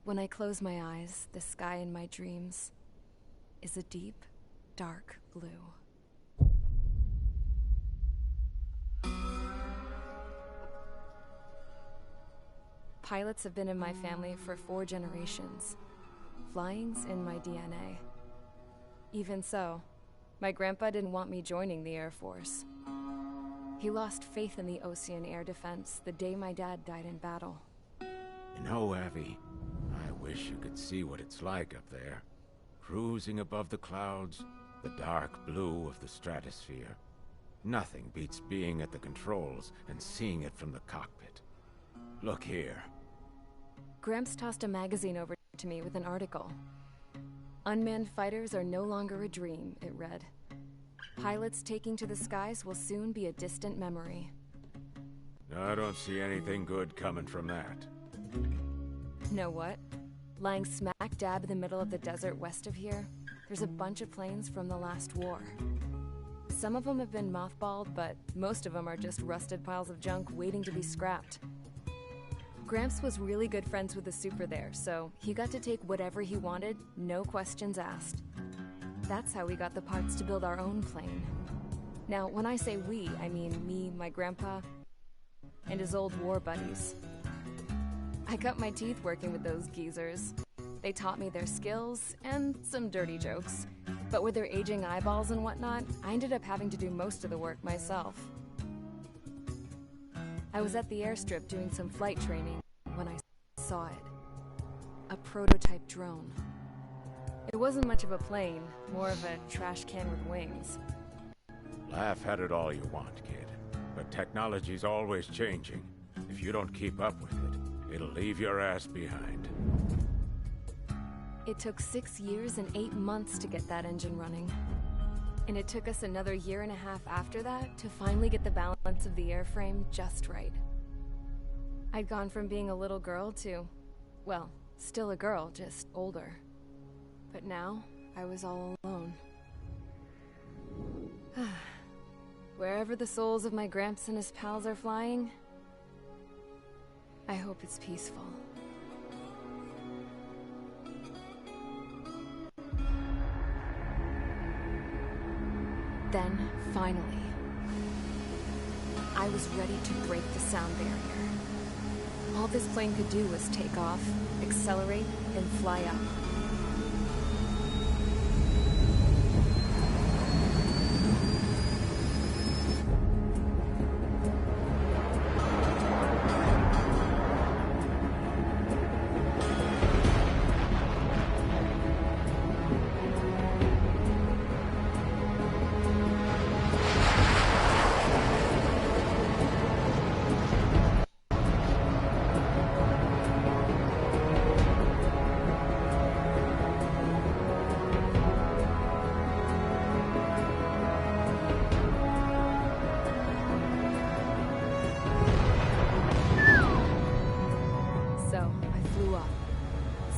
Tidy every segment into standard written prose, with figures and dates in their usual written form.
When I close my eyes, the sky in my dreams is a deep, dark blue. Pilots have been in my family for 4 generations. Flying's in my DNA. Even so, my grandpa didn't want me joining the Air Force. He lost faith in the Ocean Air Defense the day my dad died in battle. You know, Abby, I wish you could see what it's like up there. Cruising above the clouds, the dark blue of the stratosphere. Nothing beats being at the controls and seeing it from the cockpit. Look here. Gramps tossed a magazine over to me with an article. Unmanned fighters are no longer a dream, it read. Pilots taking to the skies will soon be a distant memory. I don't see anything good coming from that. Know what? Lying smack dab in the middle of the desert west of here, there's a bunch of planes from the last war. Some of them have been mothballed, but most of them are just rusted piles of junk waiting to be scrapped. Gramps was really good friends with the super there, so he got to take whatever he wanted, no questions asked. That's how we got the parts to build our own plane. Now, when I say we, I mean me, my grandpa, and his old war buddies. I cut my teeth working with those geezers. They taught me their skills, and some dirty jokes. But with their aging eyeballs and whatnot, I ended up having to do most of the work myself. I was at the airstrip doing some flight training when I saw it. A prototype drone. It wasn't much of a plane, more of a trash can with wings. Laugh at it all you want, kid. But technology's always changing. If you don't keep up with it, it'll leave your ass behind. It took 6 years and 8 months to get that engine running. And it took us another 1.5 years after that to finally get the balance of the airframe just right. I'd gone from being a little girl to, well, still a girl, just older. But now, I was all alone. Wherever the souls of my Gramps and his pals are flying, I hope it's peaceful. Then, finally, I was ready to break the sound barrier. All this plane could do was take off, accelerate, and fly up.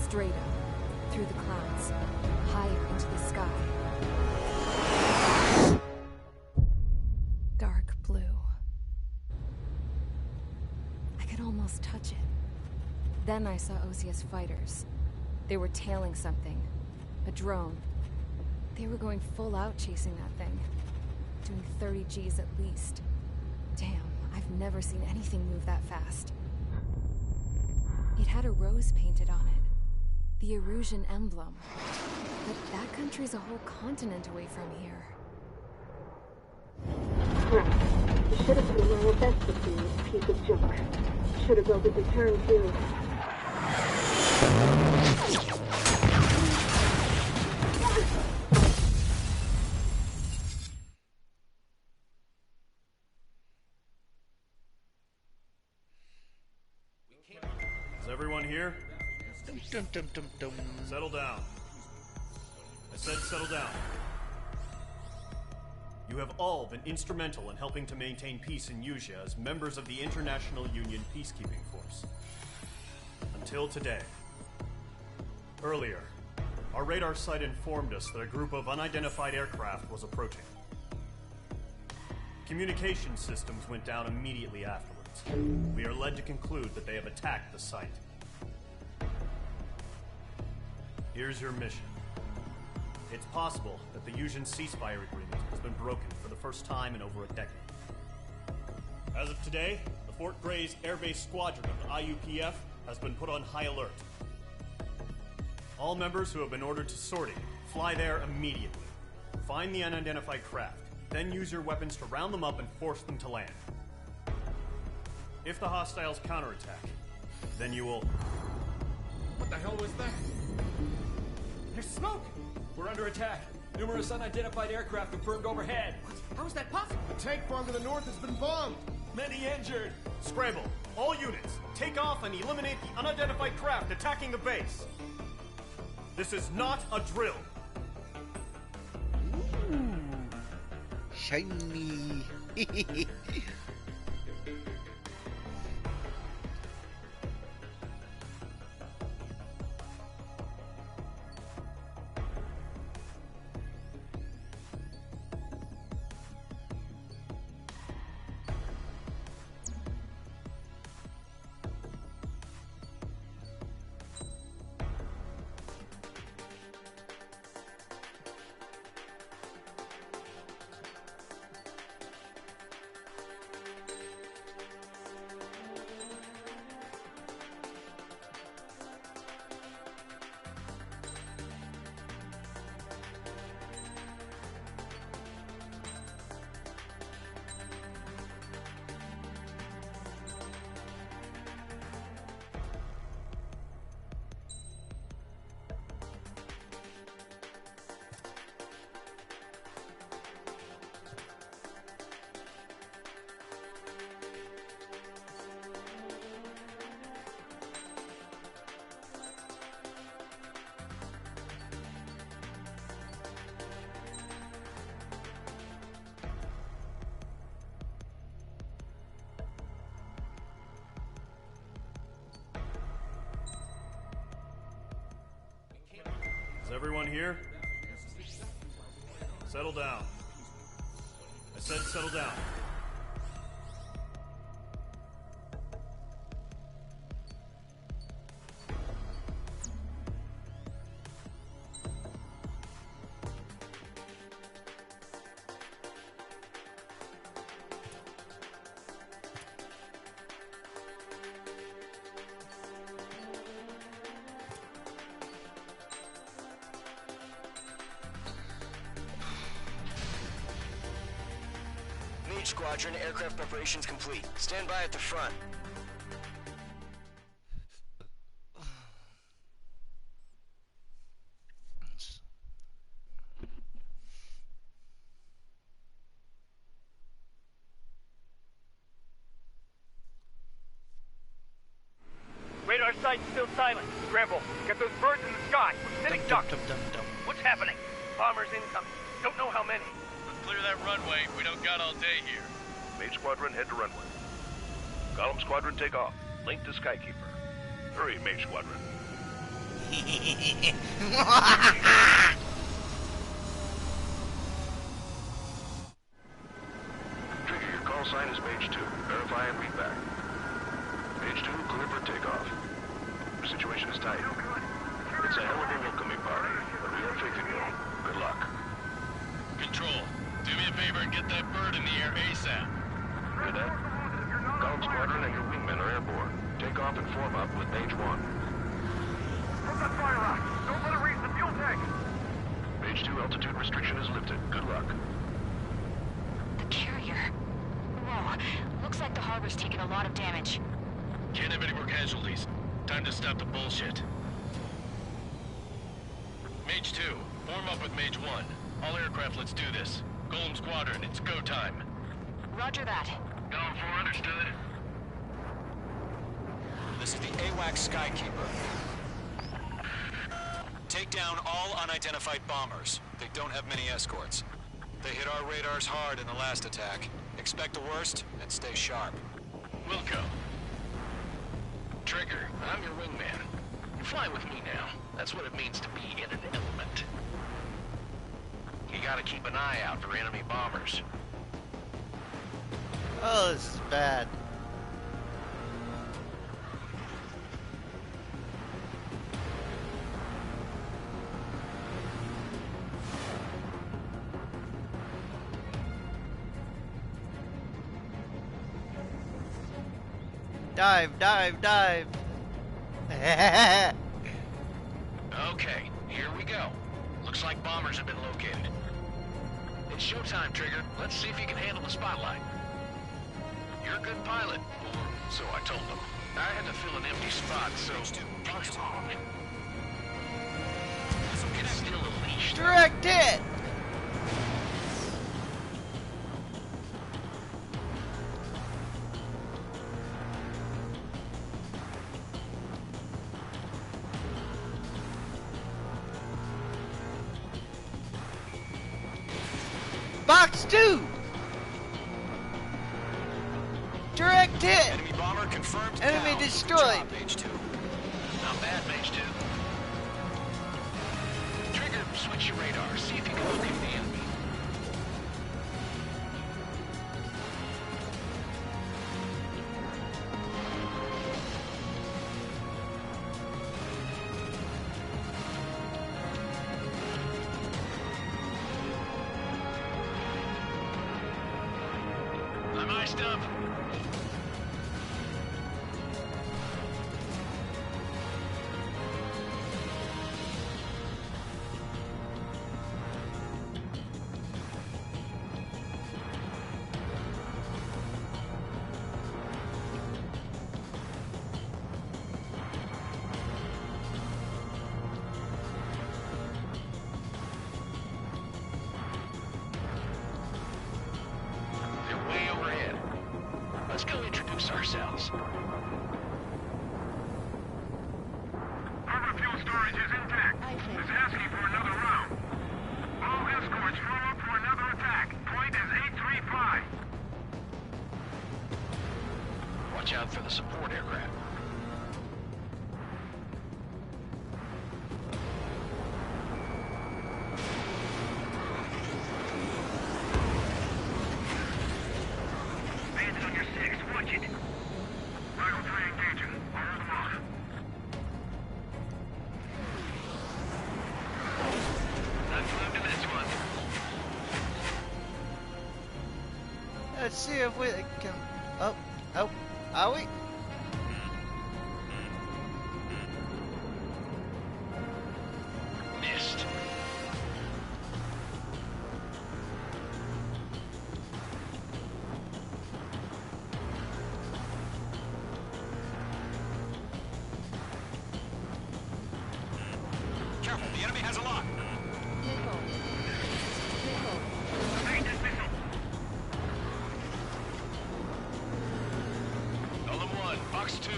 Straight up, through the clouds, higher into the sky. Dark blue. I could almost touch it. Then I saw Osia's fighters. They were tailing something. A drone. They were going full out chasing that thing. Doing 30 Gs at least. Damn, I've never seen anything move that fast. It had a rose painted on it. The Erusian emblem. But that country's a whole continent away from here. Right. You should have been doing your best to see this piece of junk. Should have built a deterrent too. Is everyone here? Dum, dum, dum, dum. Settle down. I said settle down. You have all been instrumental in helping to maintain peace in Usea as members of the International Union Peacekeeping Force. Until today. Earlier, our radar site informed us that a group of unidentified aircraft was approaching. Communication systems went down immediately afterwards. We are led to conclude that they have attacked the site. Here's your mission. It's possible that the Yuuzhan ceasefire agreement has been broken for the first time in over a decade. As of today, the Fort Grays Air Base Squadron of the IUPF has been put on high alert. All members who have been ordered to sortie, fly there immediately. Find the unidentified craft, then use your weapons to round them up and force them to land. If the hostiles counterattack, then you will... What the hell was that? There's smoke! We're under attack. Numerous unidentified aircraft confirmed overhead. How is that possible? The tank farm to the north has been bombed. Many injured. Scramble! All units, take off and eliminate the unidentified craft attacking the base. This is not a drill. Ooh. Shiny. Is everyone here? Settle down. I said settle down. Squadron, aircraft preparations complete. Stand by at the front. Radar site's still silent. Scramble. Get those birds in the sky. We're sitting ducks. What's happening? Bombers incoming. Don't know how many. Clear that runway. We don't got all day here. Mage Squadron, head to runway. Column Squadron, take off. Link to Skykeeper. Hurry, Mage Squadron. Trigger, your call sign is Mage 2. Verify and read back. Mage 2, clear for takeoff. Your situation is tight. It's a hell of a welcoming party, but we have faith in you. Good luck. Control. Do me a favor and get that bird in the air ASAP. Hear that? Column Squadron and your wingmen are airborne. Take off and form up with Mage 1. Put that fire out. Don't let it reach the fuel tank. Mage 2, altitude restriction is lifted. Good luck. The carrier. Whoa. Looks like the harbor's taken a lot of damage. Can't have any more casualties. Time to stop the bullshit. Mage 2, form up with Mage 1. All aircraft, let's do this. Golem Squadron, it's go time. Roger that. Going for understood. This is the AWAC Skykeeper. Take down all unidentified bombers. They don't have many escorts. They hit our radars hard in the last attack. Expect the worst and stay sharp. Wilco. Trigger, I'm your wingman. You fly with me now. That's what it means to be in an element. You gotta keep an eye out for enemy bombers. Oh, this is bad. Dive, dive, dive. Okay, here we go. Looks like bombers have been located. It's showtime, Trigger. Let's see if you can handle the spotlight. You're a good pilot, or so I told them. I had to fill an empty spot, so come on. It's still a leash. Direct hit! Box 2! Direct hit! Enemy bomber confirmed. Enemy down. destroyed. Good job, Mage 2. Not bad, Mage 2. Trigger, switch your radar. See if you can locate the enemy. I'm iced up. They're way overhead. Let's go introduce ourselves. Our fuel storage is intact. It's asking for another round. All escorts form up for another attack. Point is 835. Watch out for the support aircraft. Bandit on your 6. Watch it. Rifle 3 engaging. Hold them off. Let's move to this one. Let's see if we can... Oh, are we? Missed. Careful, the enemy has a lock. Golem 1, Box 2.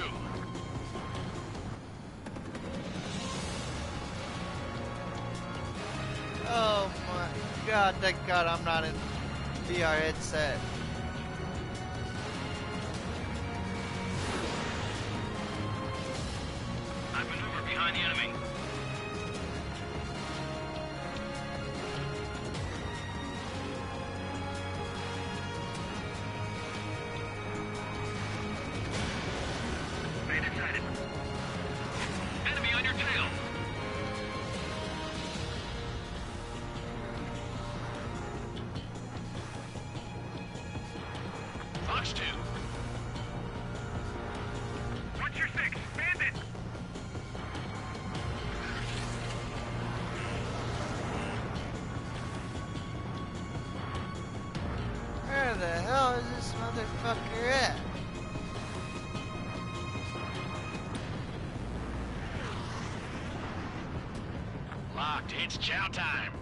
Oh my god, thank god I'm not in VR headset. I maneuver behind the enemy. Bandit sighted. Enemy on your tail. Box 2. What's your 6? Bandit! Where the hell is this motherfucker at? Locked. It's chow time.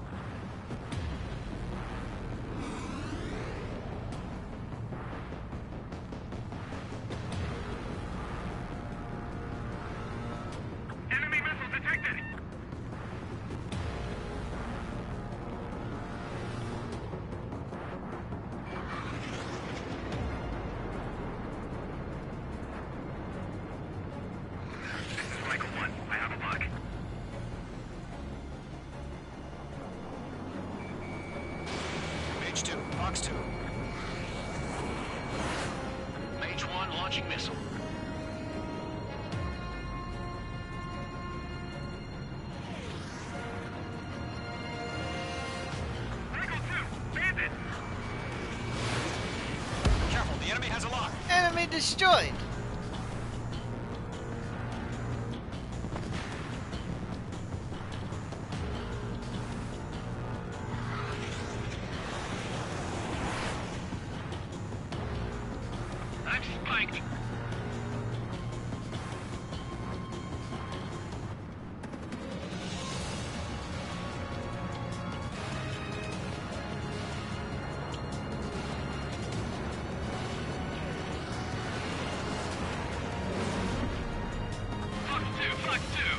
Enemy missile detected! This is Michael 1. I have a lock. Mage 2, Box 2. Mage 1 launching missile. Michael 2! Bandit! Careful, the enemy has a lock. Enemy destroyed! flank. Fox 2.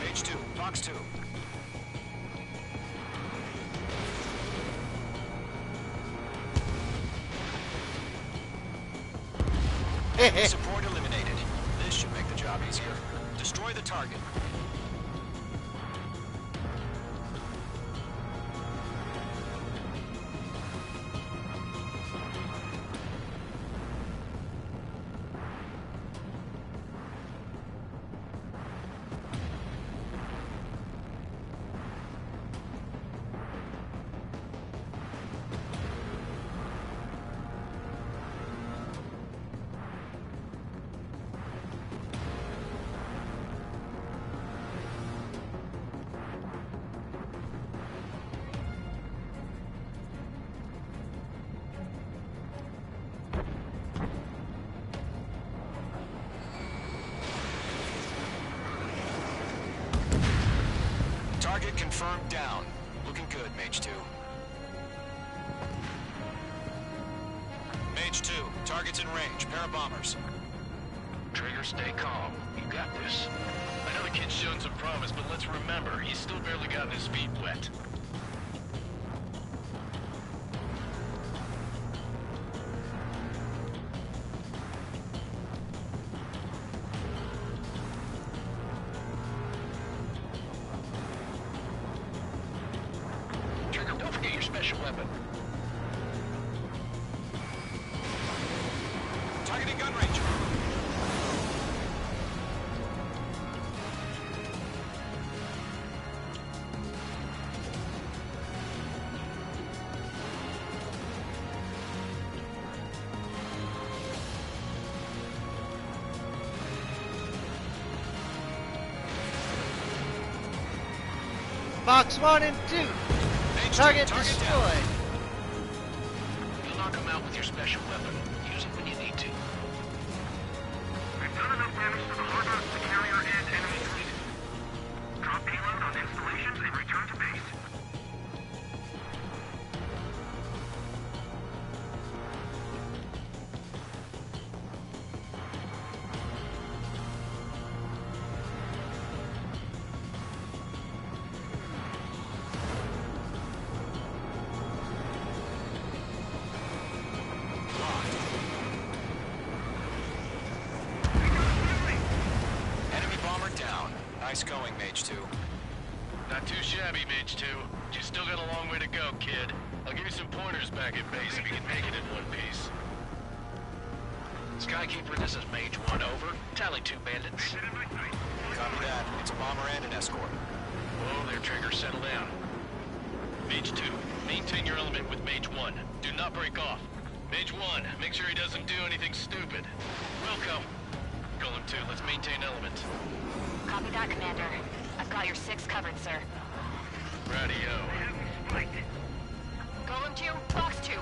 Page 2, Fox 2. Support eliminated. This should make the job easier. Destroy the target. Target confirmed down. Looking good, Mage 2. Mage 2, target's in range. Pair of bombers. Trigger, stay calm. You got this. I know the kid's shown some promise, but let's remember, he's still barely gotten his feet wet. Trigger, don't forget your special weapon. Targeting gun range. Fox 1 and 2. Target destroyed. You'll knock him out with your special weapon. Use it when you need to. I've done enough damage to the harbor, the carrier, and enemy fleet. Drop payload on installations and return to base. Enemy bomber down. Nice going, Mage 2. Not too shabby, Mage 2. But you still got a long way to go, kid. I'll give you some pointers back at base if you can make it in one piece. Skykeeper, this is Mage 1, over. Tally 2 bandits. Copy that. It's a bomber and an escort. Whoa there, Trigger, settle down. Mage 2, maintain your element with Mage 1. Do not break off. Mage 1, make sure he doesn't do anything stupid. Wilco. Golem 2, let's maintain element. Copy that, Commander. I've got your 6 covered, sir. Radio. Golem 2, Fox 2.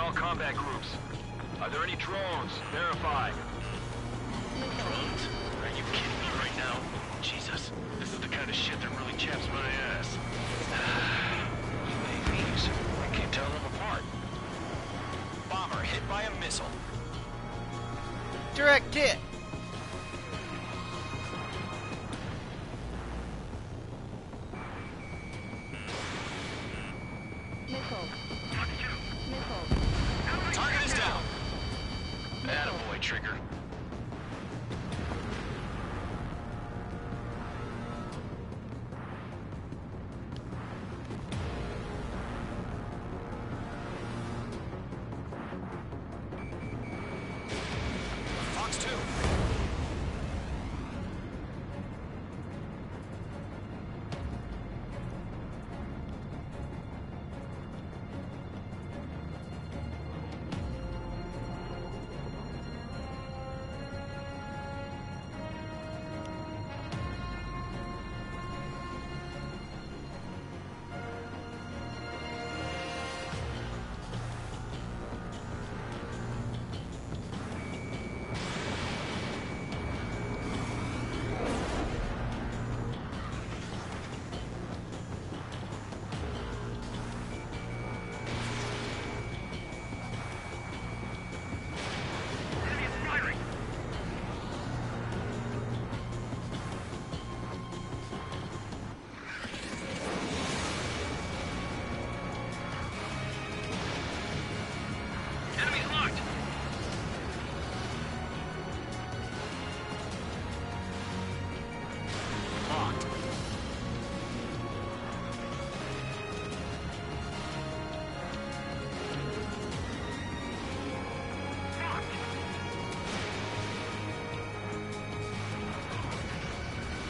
all combat groups. Are there any drones? Verify. Drones? Are you kidding me right now? Jesus, this is the kind of shit that really chaps my ass. UAVs. I can't tell them apart. Bomber hit by a missile. Direct hit. Target is down. Attaboy, Trigger. Fox 2.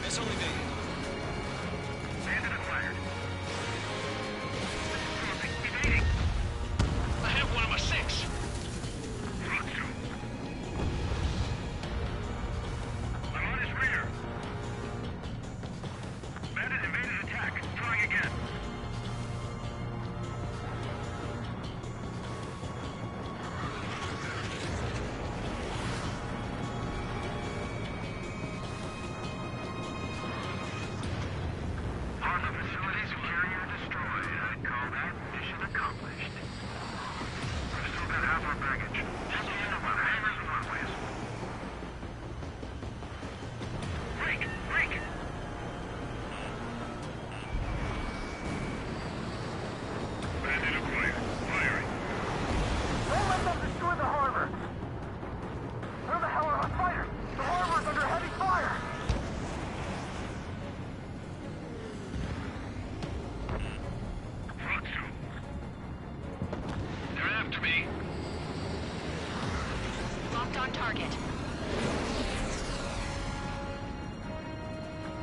Missile evaded. Bandit acquired. Evading. I have one of my six. Fox 2. I'm on his rear. Bandit invaded attack. Trying again. Part of facilities carrier destroyed. I'd call that mission accomplished. We've still got half our baggage. Just in about hangars and runways. Break! Break! Bandit acquired. Firing. Don't let them destroy the harbor! Where the hell are our fighters? The harbor's under heavy fire! Fox 2. They're after me. Locked on target.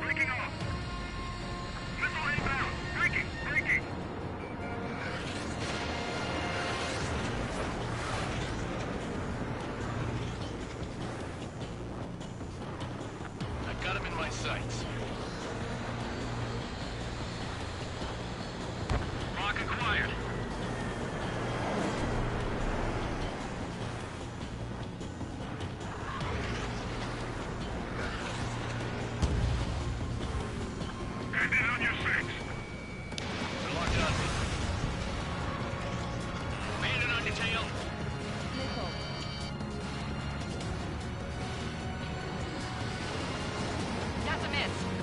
Breaking off. Missile inbound. Breaking. Breaking. I got him in my sights. Lock acquired. Bandit on your six. They're locked on me. Bandit on your tail. That's a miss.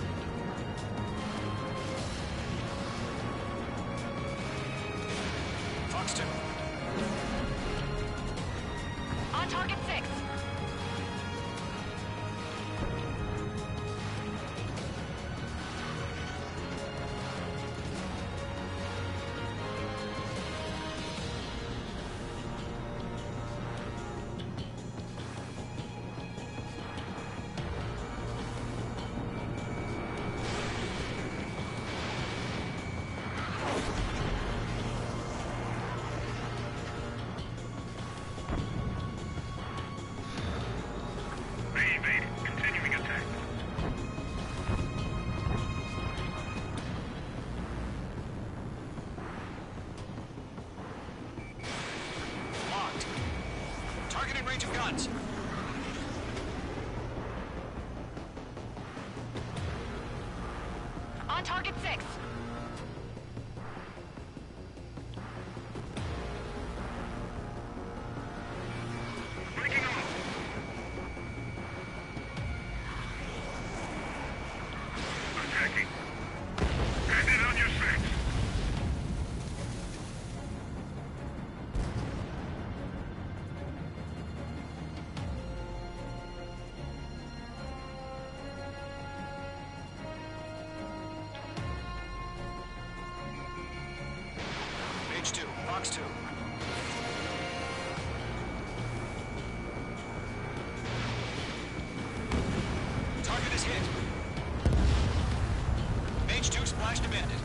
attacking. Hand it on your six. Page 2, box 2. Target is hit. Mage 2 splashed a bandit.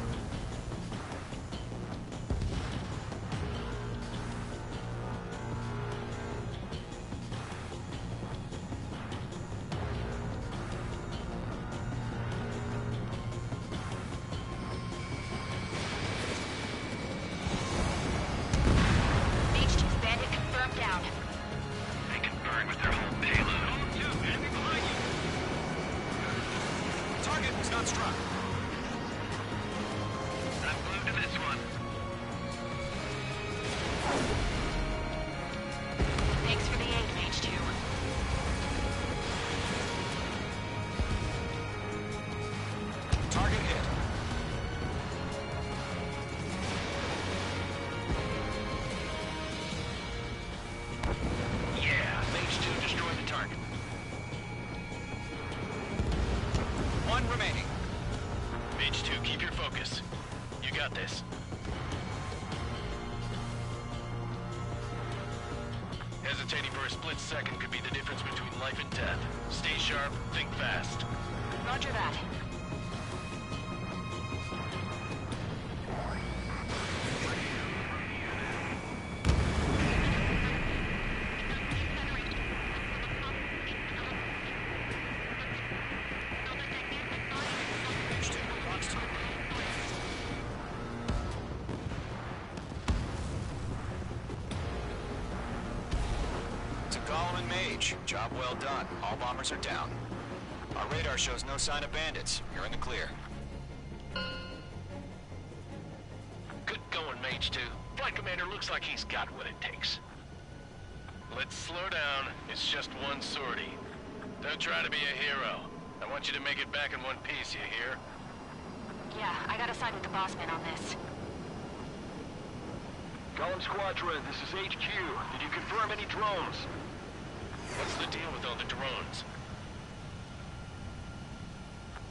Mage 2's bandit confirmed down. They can burn with their whole payload. Enemy behind you. Target was not struck. I'm glued to this one. Thanks for the aid, Mage 2. Target hit. Yeah, Mage 2 destroyed the target. One remaining. Mage 2, keep your focus. You got this. Hesitating for a split second could be the difference between life and death. Stay sharp, think fast. Roger that. Page 2, box 2. To Golem and Mage, job well done. All bombers are down. Our radar shows no sign of bandits. You're in the clear. Good going, Mage 2. Flight Commander looks like he's got what it takes. Let's slow down. It's just one sortie. Don't try to be a hero. I want you to make it back in one piece, you hear? Yeah, I gotta side with the boss man on this. Golem Squadron, this is HQ. Did you confirm any drones? What's the deal with all the drones?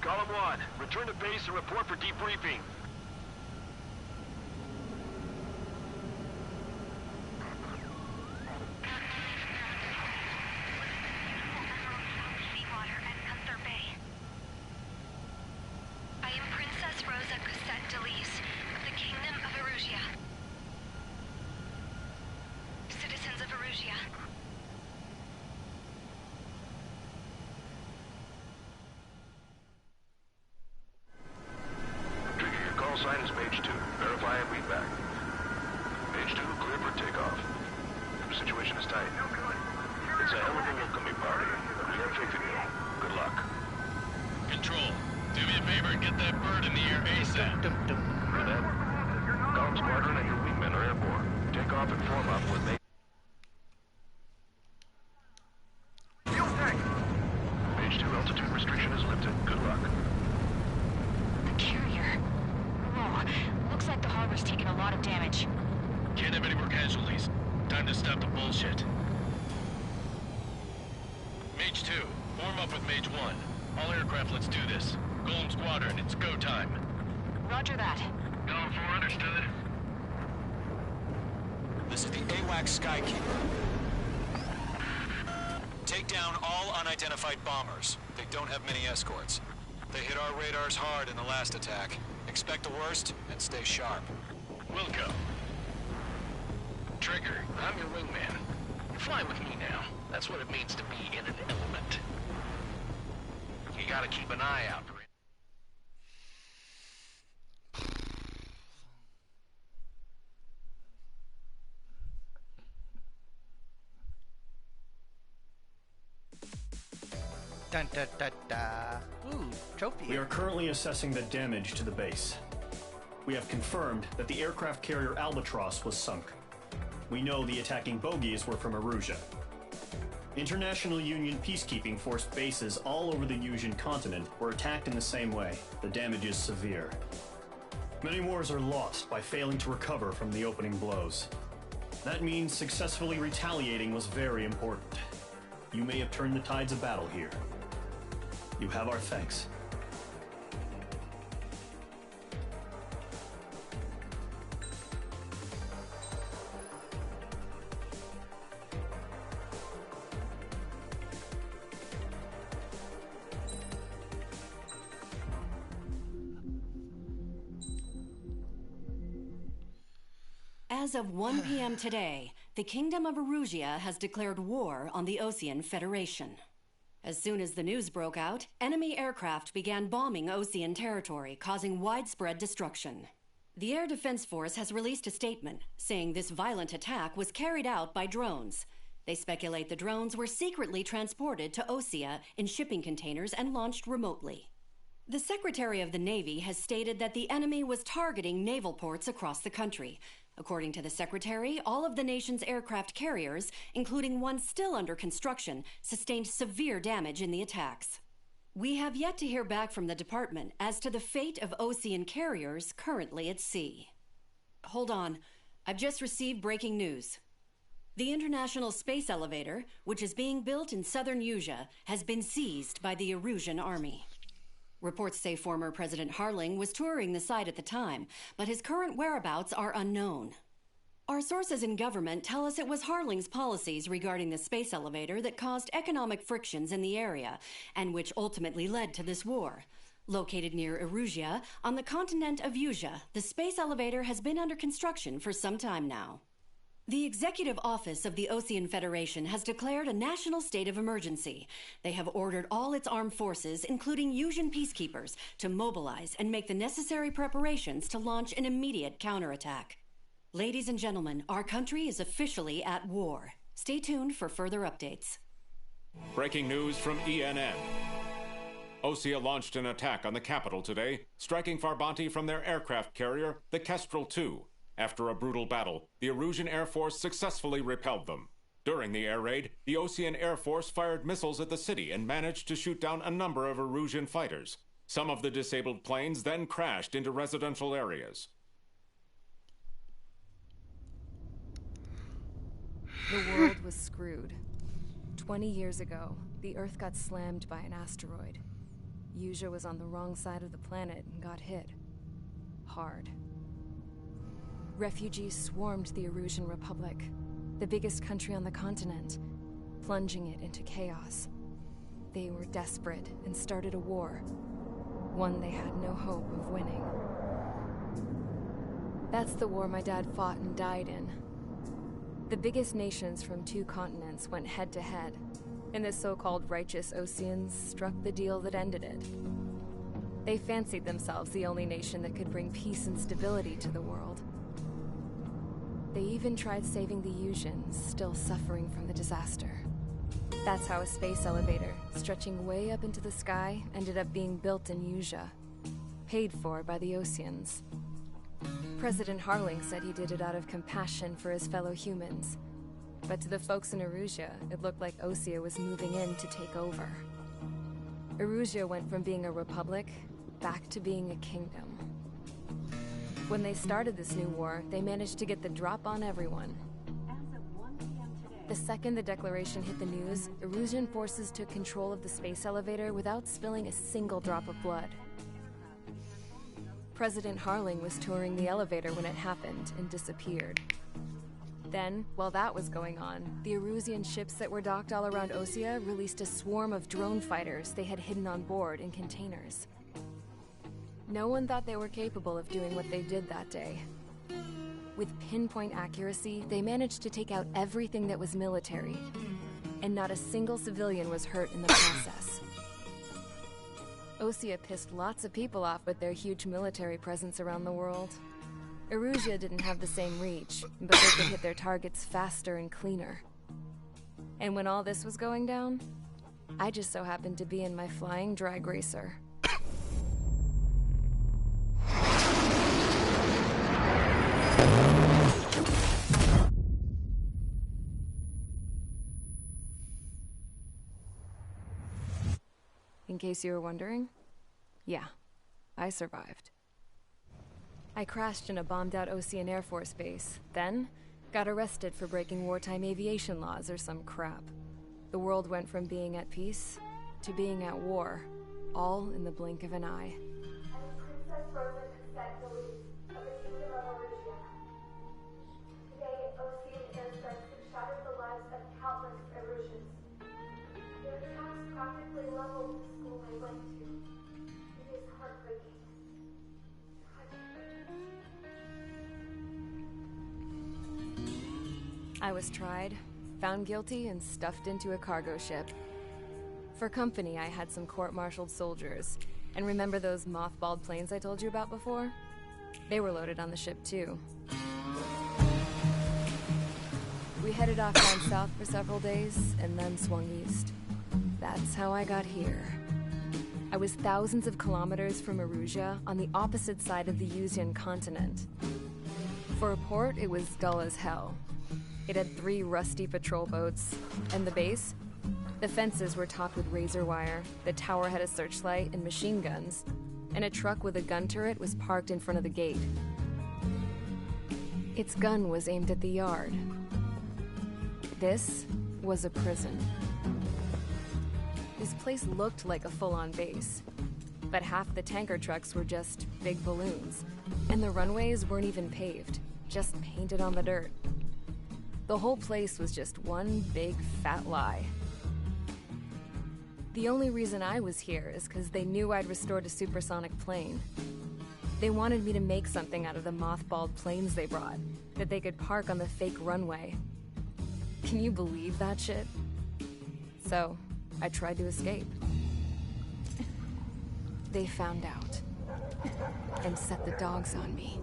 Golem 1, return to base and report for debriefing. I am Princess Rosa Cosette Delise of the Kingdom of Erusia. Citizens of Erusia. Trigger, your call sign is page 2. Verify and read back. Page 2, clear for takeoff. The situation is tight. It's a hell of a welcoming party, but we have faith in you. Good luck. Control, do me a favor and get that bird in the air ASAP. For that, Golem Squadron and your wingmen are airborne. Take off and form up with me. Fuel tank! Page 2, altitude restriction is lifted. Good luck. The carrier. Whoa, looks like the harbor's taken a lot of damage. Can't have any more casualties. Time to stop the bullshit. Mage 2, form up with Mage 1. All aircraft, let's do this. Golem Squadron, it's go time. Roger that. Golem 4, understood. This is the AWACS Skykeeper. Take down all unidentified bombers. They don't have many escorts. They hit our radars hard in the last attack. Expect the worst and stay sharp. Wilco. Trigger, I'm your wingman. Fly with me now. That's what it means to be in an element. You gotta keep an eye out for it. Dun dun dun da. Ooh, trophy. We are currently assessing the damage to the base. We have confirmed that the aircraft carrier Albatross was sunk. We know the attacking bogies were from Erusia. International Union peacekeeping force bases all over the Yusian continent were attacked in the same way. The damage is severe. Many wars are lost by failing to recover from the opening blows. That means successfully retaliating was very important. You may have turned the tides of battle here. You have our thanks. As of 1 p.m. today, the Kingdom of Erusia has declared war on the Osean Federation. As soon as the news broke out, enemy aircraft began bombing Osean territory, causing widespread destruction. The Air Defense Force has released a statement saying this violent attack was carried out by drones. They speculate the drones were secretly transported to Osea in shipping containers and launched remotely. The Secretary of the Navy has stated that the enemy was targeting naval ports across the country. According to the Secretary, all of the nation's aircraft carriers, including one still under construction, sustained severe damage in the attacks. We have yet to hear back from the department as to the fate of Osean carriers currently at sea. Hold on. I've just received breaking news. The International Space Elevator, which is being built in southern Yusia, has been seized by the Erusian army. Reports say former President Harling was touring the site at the time, but his current whereabouts are unknown. Our sources in government tell us it was Harling's policies regarding the space elevator that caused economic frictions in the area, and which ultimately led to this war. Located near Erusia, on the continent of Yusia, the space elevator has been under construction for some time now. The Executive Office of the Osean Federation has declared a national state of emergency. They have ordered all its armed forces, including Yusian peacekeepers, to mobilize and make the necessary preparations to launch an immediate counterattack. Ladies and gentlemen, our country is officially at war. Stay tuned for further updates. Breaking news from ENN. Osea launched an attack on the capital today, striking Farbanti from their aircraft carrier, the Kestrel II. After a brutal battle, the Erusian Air Force successfully repelled them. During the air raid, the Osean Air Force fired missiles at the city and managed to shoot down a number of Erusian fighters. Some of the disabled planes then crashed into residential areas. The world was screwed. 20 years ago, the Earth got slammed by an asteroid. Yusia was on the wrong side of the planet and got hit. Hard. Refugees swarmed the Erusian Republic, the biggest country on the continent, plunging it into chaos. They were desperate and started a war, one they had no hope of winning. That's the war my dad fought and died in. The biggest nations from 2 continents went head-to-head, and the so-called righteous Oseans struck the deal that ended it. They fancied themselves the only nation that could bring peace and stability to the world. They even tried saving the Yusians, still suffering from the disaster. That's how a space elevator, stretching way up into the sky, ended up being built in Yusia, paid for by the Oseans. President Harling said he did it out of compassion for his fellow humans. But to the folks in Erusia, it looked like Osea was moving in to take over. Erusia went from being a republic back to being a kingdom. When they started this new war, they managed to get the drop on everyone. The second the declaration hit the news, Erusian forces took control of the space elevator without spilling a single drop of blood. President Harling was touring the elevator when it happened and disappeared. Then, while that was going on, the Erusian ships that were docked all around Osea released a swarm of drone fighters they had hidden on board in containers. No one thought they were capable of doing what they did that day. With pinpoint accuracy, they managed to take out everything that was military, and not a single civilian was hurt in the process. Osea pissed lots of people off with their huge military presence around the world. Erusia didn't have the same reach, but they could hit their targets faster and cleaner. And when all this was going down, I just so happened to be in my flying drag racer. case you were wondering, yeah, I survived. I crashed in a bombed-out Ocean Air Force base, then got arrested for breaking wartime aviation laws or some crap. The world went from being at peace to being at war, all in the blink of an eye. Princess Rosa consent release of the Kingdom of Erusia. Today, Ocean airstrikes have shattered the lives of countless Erusians. Their attacks practically leveled the school I went to. It is heartbreaking. I was tried, found guilty, and stuffed into a cargo ship. For company, I had some court-martialed soldiers. And remember those mothballed planes I told you about before? They were loaded on the ship, too. We headed off down south for several days, and then swung east. That's how I got here. I was thousands of kilometers from Erusia, on the opposite side of the Yuzian continent. For a port, it was dull as hell. It had 3 rusty patrol boats, and the base? The fences were topped with razor wire, the tower had a searchlight and machine guns, and a truck with a gun turret was parked in front of the gate. Its gun was aimed at the yard. This was a prison. This place looked like a full-on base, but half the tanker trucks were just big balloons, and the runways weren't even paved, just painted on the dirt. The whole place was just one big fat lie. The only reason I was here is because they knew I'd restored a supersonic plane. They wanted me to make something out of the mothballed planes they brought, that they could park on the fake runway. Can you believe that shit? So, I tried to escape. They found out, and set the dogs on me.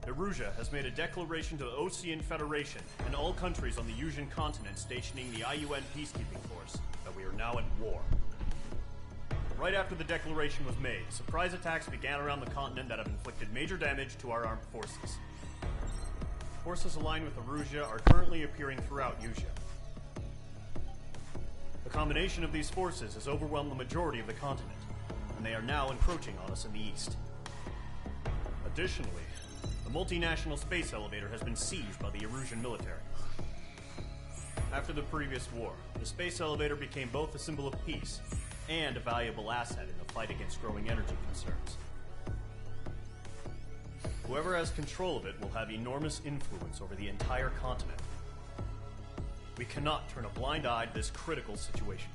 Erusia has made a declaration to the Ocean Federation and all countries on the Yuzian continent stationing the IUN peacekeeping force that we are now at war. Right after the declaration was made, surprise attacks began around the continent that have inflicted major damage to our armed forces. Forces aligned with Erusia are currently appearing throughout Yusia. The combination of these forces has overwhelmed the majority of the continent, and they are now encroaching on us in the east. Additionally, the multinational space elevator has been seized by the Erusian military. After the previous war, the space elevator became both a symbol of peace and a valuable asset in the fight against growing energy concerns. Whoever has control of it will have enormous influence over the entire continent. We cannot turn a blind eye to this critical situation.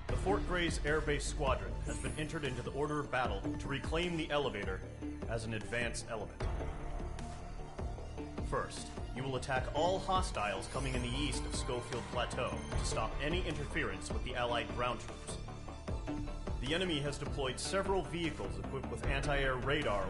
The Fort Gray's Air Base Squadron has been entered into the order of battle to reclaim the elevator as an advanced element. First, you will attack all hostiles coming in the east of Schofield Plateau to stop any interference with the Allied ground troops. The enemy has deployed several vehicles equipped with anti-air radar